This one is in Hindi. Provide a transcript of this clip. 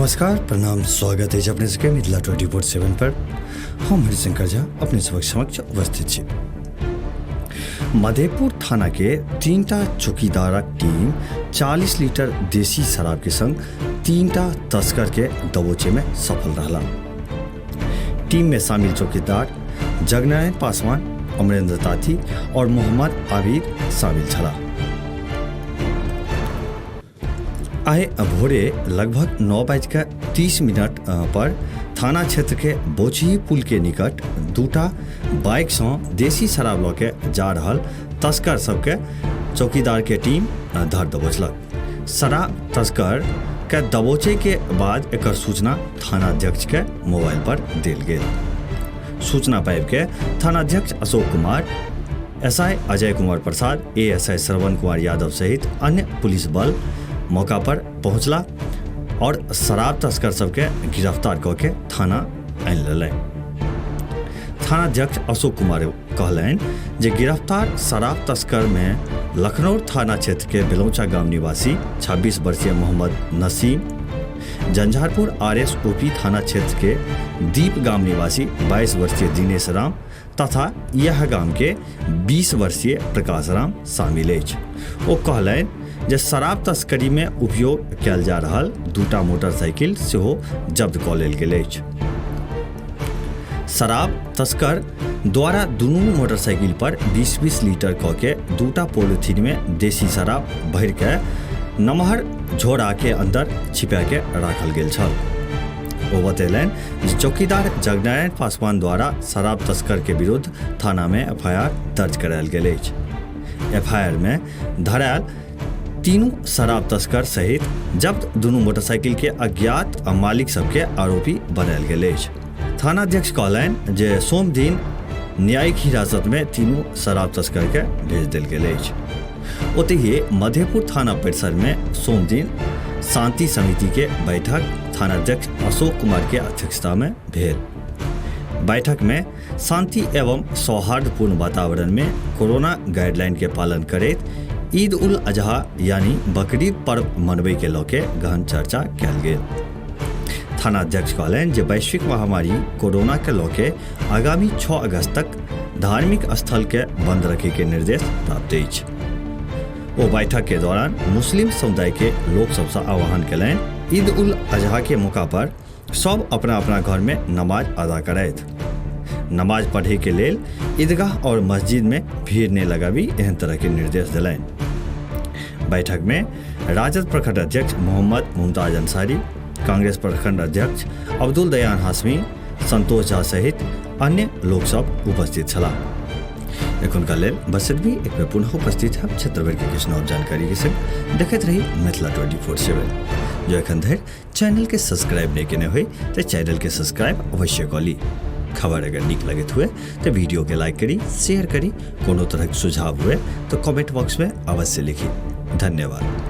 नमस्कार, प्रणाम, स्वागत है अपने सबके मिथिला 24/7 पर। हम हरिशंकर झा अपने सबक समक्ष उपस्थित छी। मधेपुर थाना के 3टा चौकीदारक टीम 40 लीटर देसी शराब के संग 3टा तस्कर के दबोचे में सफल रहला। टीम में शामिल चौकीदार जगनारायण पासवान, अमरेंद्र ताती और मोहम्मद आबिद शामिल छला। आए भोरे लगभग 9:30 पर थाना क्षेत्र के बोची पुल के निकट 2टा बाइक से देसी शराब लऽ के जा रहल तस्कर सबके चौकीदार के टीम धर दबोचलक। शराब तस्कर के दबोचे के बाद एकर सूचना थानाध्यक्ष के मोबाइल पर देल गेल। सूचना पाबि के थानाध्यक्ष अशोक कुमार, एसआई अजय कुमार प्रसाद, एएसआई श्रवण कुमार यादव सहित अन्य पुलिस बल मौका पर पहुंचला और शराब तस्कर सबके गिरफ्तार कऽ के थाना आनि लेलै। थानाध्यक्ष अशोक कुमार कहलनि जे गिरफ्तार शराब तस्कर में लखनऊ थाना क्षेत्र के बेलौचा गांव निवासी 26 वर्षीय मोहम्मद नसीम, झंझारपुर आरएसओपी थाना क्षेत्र के दीप गांव निवासी 22 वर्षीय दिनेश राम तथा यह गांव के 20 वर्षीय प्रकाश राम शामिल अछि। ओ कहलनि जे शराब तस्करी में उपयोग कयल जा रहल 2टा मोटरसाइकिल सेहो जब्त कऽ लेल गेल अछि। शराब तस्कर द्वारा दुनू मोटरसाइकिल पर 20-20 लीटर कऽ के 2टा पॉलिथीन में देसी शराब भरि के नमहर झोरा के अंदर छिपा के राखल गेल छल। ओ बतेलनि जे चौकीदार जगनारायण पासवान द्वारा शराब तस्कर के विरुद्ध थाना में एफआईआर दर्ज करायल गेल अछि। एफआईआर में धरायल 3 शराब तस्कर सहित जब्त दुनू मोटरसाइकिल के अज्ञात मालिक सबके आरोपी बनायल गेल अछि। थानाध्यक्ष कहलनि जे सोम दिन न्यायिक हिरासत में 3 शराब तस्कर के भेज देल गेल अछि। ओतहि मधेपुर थाना परिसर में सोम दिन शांति समिति के बैठक थानाध्यक्ष अशोक कुमार के अध्यक्षता में भेल। बैठक में शांति एवं सौहार्दपूर्ण वातावरण में कोरोना गाइडलाइन के पालन करैत ईद उल अजहा यानी बकरीद पर्व मनबे के लऽ के गहन चर्चा कयल गेल। थानाध्यक्ष कहलनि जे वैश्विक महामारी कोरोना के लऽ के आगामी 6 अगस्त तक धार्मिक स्थल के बंद रखे के निर्देश प्राप्त अछि। ओ बैठक के दौरान मुस्लिम समुदाय के लोक सबसे आह्वान कयलनि ईद उल अजहा के मौका पर सब अपना अपना घर में नमाज अदा करथि। नमाज पढ़े के लेल ईदगाह और मस्जिद में भीड़ नहीं लगाबी एहन तरह के निर्देश दिलनि। बैठक में राजद प्रखंड अध्यक्ष मोहम्मद मुमताज अंसारी, कांग्रेस प्रखंड अध्यक्ष अब्दुल दयान हाशमी, संतोष झा सहित अन्य लोक सब उपस्थित छलाह। एखुनका लेल बस भी एक बेर पुनः उपस्थित है क्षेत्र भर के किछु नव जानकारी के संग देखैत रही मिथिला 24/7। जो एखन धरि चैनल के सब्सक्राइब नहीं केने होय तो चैनल के सब्सक्राइब अवश्य कऽ ली। खबर अगर नीक लगत हुए तो वीडियो के लाइक करी, शेयर करी, कोनो तरह के सुझाव हुए तो कमेंट बॉक्स में अवश्य लिखी। धन्यवाद।